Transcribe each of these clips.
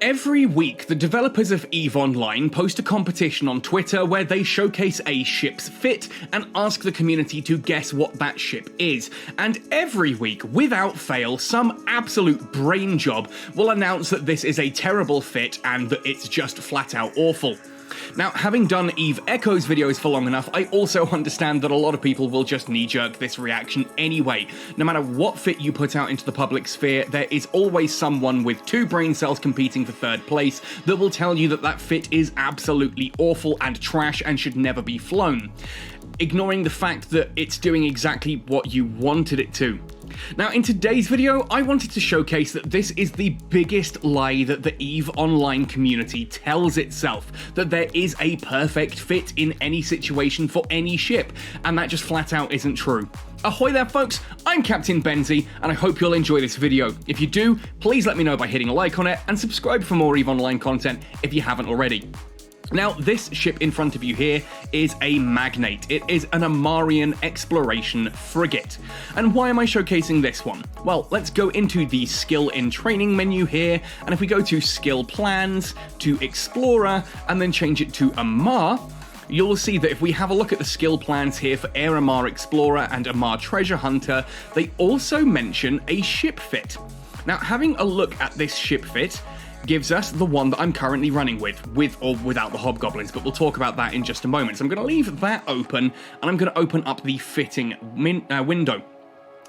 Every week, the developers of EVE Online post a competition on Twitter where they showcase a ship's fit and ask the community to guess what that ship is. And every week, without fail, some absolute brain job will announce that this is a terrible fit and that it's just flat out awful. Now, having done EVE Echoes videos for long enough, I also understand that a lot of people will just knee-jerk this reaction anyway. No matter what fit you put out into the public sphere, there is always someone with 2 brain cells competing for 3rd place that will tell you that that fit is absolutely awful and trash and should never be flown, ignoring the fact that it's doing exactly what you wanted it to. Now, in today's video, I wanted to showcase that this is the biggest lie that the EVE Online community tells itself, that there is a perfect fit in any situation for any ship, and that just flat out isn't true. Ahoy there folks, I'm Captain Benzie, and I hope you'll enjoy this video. If you do, please let me know by hitting a like on it, and subscribe for more EVE Online content if you haven't already. Now, this ship in front of you here is a Magnate. It is an Amarian exploration frigate. And why am I showcasing this one? Well, let's go into the skill in training menu here, and if we go to skill plans, to explorer, and then change it to Amar, you'll see that if we have a look at the skill plans here for Air Amar Explorer and Amar Treasure Hunter, they also mention a ship fit. Now, having a look at this ship fit gives us the one that I'm currently running with or without the hobgoblins, but we'll talk about that in just a moment. So I'm going to leave that open, and I'm going to open up the fitting window.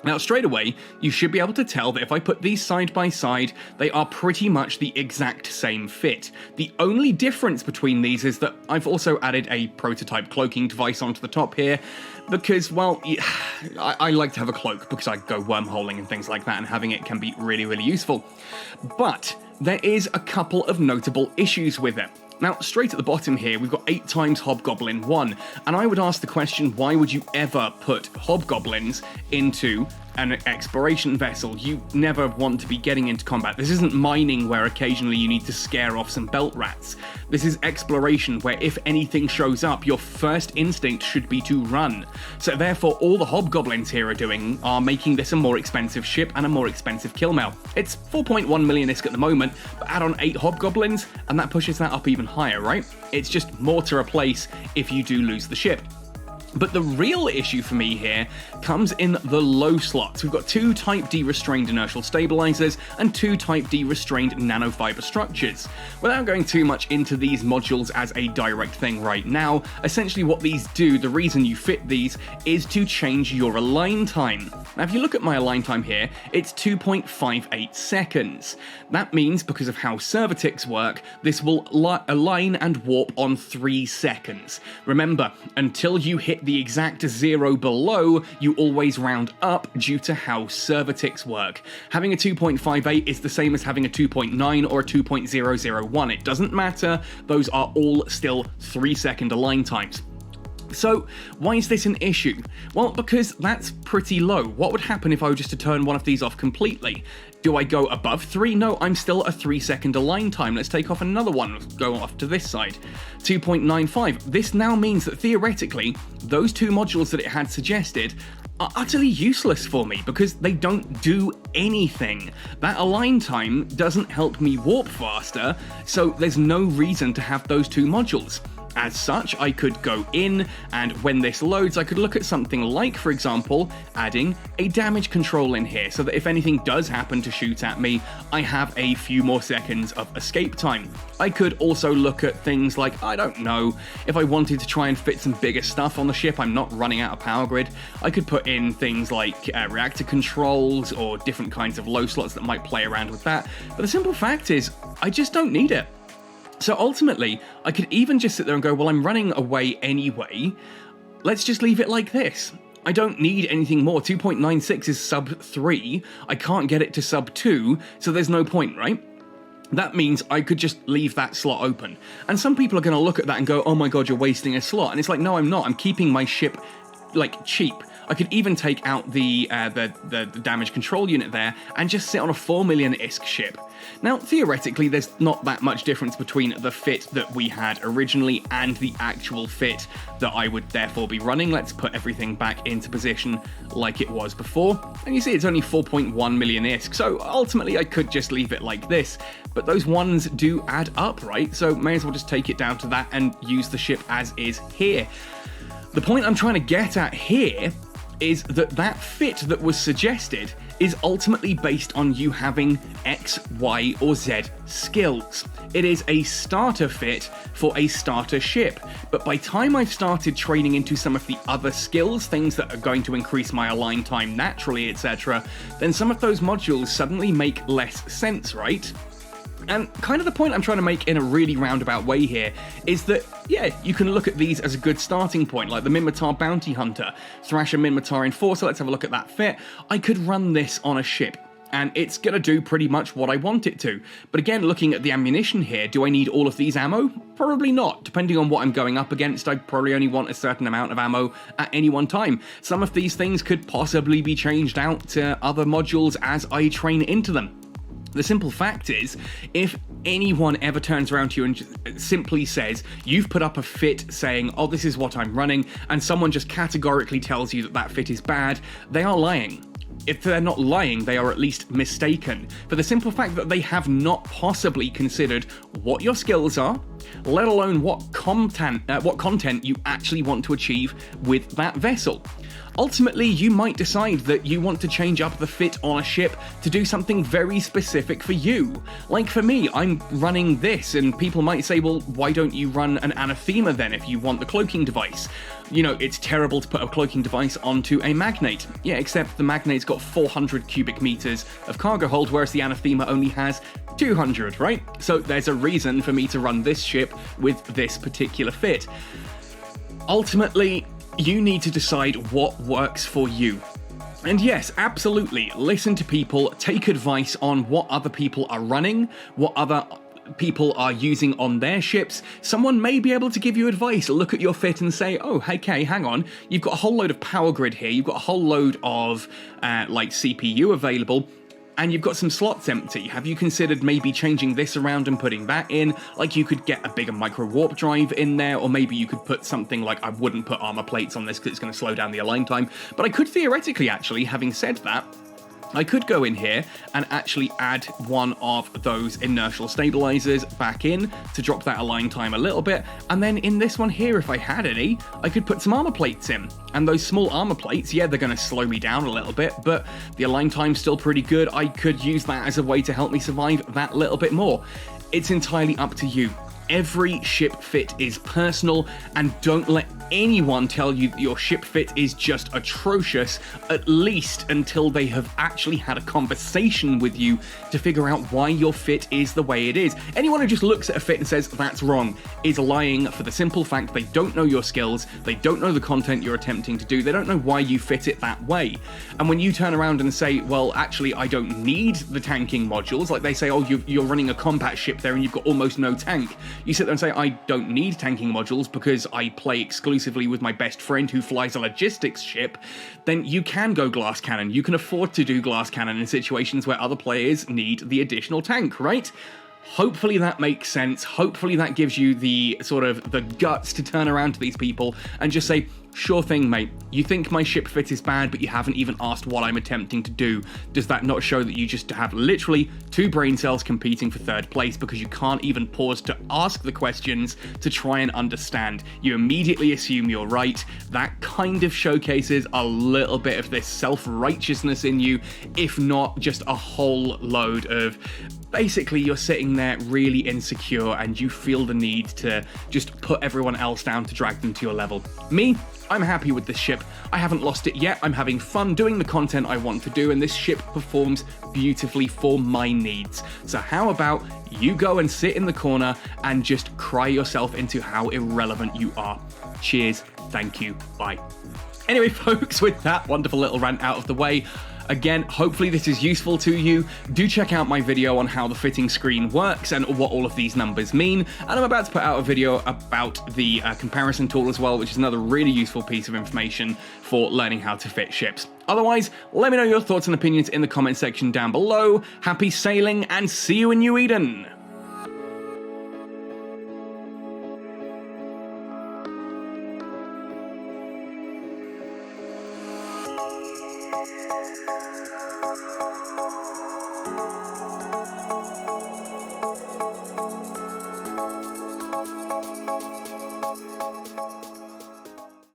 Now, straight away, you should be able to tell that if I put these side by side, they are pretty much the exact same fit. The only difference between these is that I've also added a prototype cloaking device onto the top here, because, well, I like to have a cloak because I go wormholing and things like that, and having it can be really, really useful. But there is a couple of notable issues with it. Now, straight at the bottom here, we've got 8 times Hobgoblin 1, and I would ask the question, why would you ever put Hobgoblins into an exploration vessel? You never want to be getting into combat. This isn't mining where occasionally you need to scare off some belt rats. This is exploration where if anything shows up, your first instinct should be to run. So therefore, all the Hobgoblins here are making this a more expensive ship and a more expensive kill mail. It's 4.1 million ISK at the moment, but add on 8 Hobgoblins, and that pushes that up even higher, right? It's just more to replace if you do lose the ship. But the real issue for me here comes in the low slots. We've got 2 Type D restrained inertial stabilizers and 2 Type D restrained nanofiber structures. Without going too much into these modules as a direct thing right now, essentially what these do, the reason you fit these, is to change your align time. Now, if you look at my align time here, it's 2.58 seconds. That means, because of how servotics work, this will align and warp on 3 seconds. Remember, until you hit the exact 0 below, you always round up due to how servotics work. Having a 2.58 is the same as having a 2.9 or a 2.001. It doesn't matter, those are all still 3-second align times. So, why is this an issue? Well, because that's pretty low. What would happen if I were just to turn one of these off completely? Do I go above 3? No, I'm still a 3-second align time. Let's take off another one. Let's go off to this side. 2.95. This now means that theoretically, those 2 modules that it had suggested are utterly useless for me because they don't do anything. That align time doesn't help me warp faster, so there's no reason to have those 2 modules. As such, I could go in, and when this loads, I could look at something like, for example, adding a damage control in here, so that if anything does happen to shoot at me, I have a few more seconds of escape time. I could also look at things like, I don't know, if I wanted to try and fit some bigger stuff on the ship, I'm not running out of power grid, I could put in things like reactor controls or different kinds of low slots that might play around with that, but the simple fact is, I just don't need it. So ultimately, I could even just sit there and go, well, I'm running away anyway, let's just leave it like this. I don't need anything more. 2.96 is sub 3, I can't get it to sub 2, so there's no point, right? That means I could just leave that slot open. And some people are going to look at that and go, oh my god, you're wasting a slot. And it's like, no, I'm not. I'm keeping my ship, like, cheap. I could even take out the damage control unit there and just sit on a 4 million ISK ship. Now, theoretically, there's not that much difference between the fit that we had originally and the actual fit that I would therefore be running. Let's put everything back into position like it was before. And you see it's only 4.1 million ISK, so ultimately I could just leave it like this. But those ones do add up, right? So may as well just take it down to that and use the ship as is here. The point I'm trying to get at here is that fit that was suggested is ultimately based on you having X, Y, or Z skills. It is a starter fit for a starter ship, but by time I've started training into some of the other skills, things that are going to increase my align time naturally, etc., then some of those modules suddenly make less sense, right? And kind of the point I'm trying to make in a really roundabout way here is that, yeah, you can look at these as a good starting point, like the Minmatar Bounty Hunter, Thrasher Minmatar Enforcer. Let's have a look at that fit. I could run this on a ship, and it's going to do pretty much what I want it to. But again, looking at the ammunition here, do I need all of these ammo? Probably not. Depending on what I'm going up against, I probably only want a certain amount of ammo at any one time. Some of these things could possibly be changed out to other modules as I train into them. The simple fact is, if anyone ever turns around to you and simply says, you've put up a fit saying, oh, this is what I'm running, and someone just categorically tells you that that fit is bad, they are lying. If they're not lying, they are at least mistaken, for the simple fact that they have not possibly considered what your skills are, let alone what content you actually want to achieve with that vessel. Ultimately, you might decide that you want to change up the fit on a ship to do something very specific for you. Like for me, I'm running this, and people might say, well, why don't you run an anathema then if you want the cloaking device? You know, it's terrible to put a cloaking device onto a Magnate. Yeah, except the Magnate's got 400 cubic meters of cargo hold, whereas the anathema only has 200, right? So there's a reason for me to run this ship with this particular fit. Ultimately, you need to decide what works for you. And yes, absolutely, listen to people, take advice on what other people are running, what other people are using on their ships. Someone may be able to give you advice, look at your fit and say, oh, okay, hang on, you've got a whole load of power grid here, you've got a whole load of like CPU available, and you've got some slots empty. Have you considered maybe changing this around and putting that in? Like, you could get a bigger micro warp drive in there, or maybe you could put something like, I wouldn't put armor plates on this because it's going to slow down the align time, but I could theoretically actually, having said that, I could go in here and actually add one of those inertial stabilizers back in to drop that align time a little bit, and then in this one here, if I had any, I could put some armor plates in. And those small armor plates, yeah, they're going to slow me down a little bit, but the align time's still pretty good. I could use that as a way to help me survive that little bit more. It's entirely up to you. Every ship fit is personal, and don't let anyone tell you that your ship fit is just atrocious, at least until they have actually had a conversation with you to figure out why your fit is the way it is. Anyone who just looks at a fit and says that's wrong is lying, for the simple fact they don't know your skills, they don't know the content you're attempting to do, they don't know why you fit it that way. And when you turn around and say, well, actually, I don't need the tanking modules, like they say, oh, you're running a combat ship there and you've got almost no tank. You sit there and say, I don't need tanking modules because I play exclusively with my best friend who flies a logistics ship, then you can go glass cannon. You can afford to do glass cannon in situations where other players need the additional tank, right? Hopefully that makes sense. Hopefully that gives you the sort of the guts to turn around to these people and just say, sure thing, mate. You think my ship fit is bad, but you haven't even asked what I'm attempting to do. Does that not show that you just have literally two brain cells competing for third place because you can't even pause to ask the questions to try and understand? You immediately assume you're right. That kind of showcases a little bit of this self-righteousness in you, if not just a whole load of basically you're sitting there really insecure and you feel the need to just put everyone else down to drag them to your level. Me, I'm happy with this ship. I haven't lost it yet. I'm having fun doing the content I want to do, and this ship performs beautifully for my needs. So how about you go and sit in the corner and just cry yourself into how irrelevant you are. Cheers. Thank you. Bye. Anyway, folks, with that wonderful little rant out of the way, Again, hopefully this is useful to you. Do check out my video on how the fitting screen works and what all of these numbers mean. And I'm about to put out a video about the comparison tool as well, which is another really useful piece of information for learning how to fit ships. Otherwise, let me know your thoughts and opinions in the comment section down below. Happy sailing, and see you in New Eden!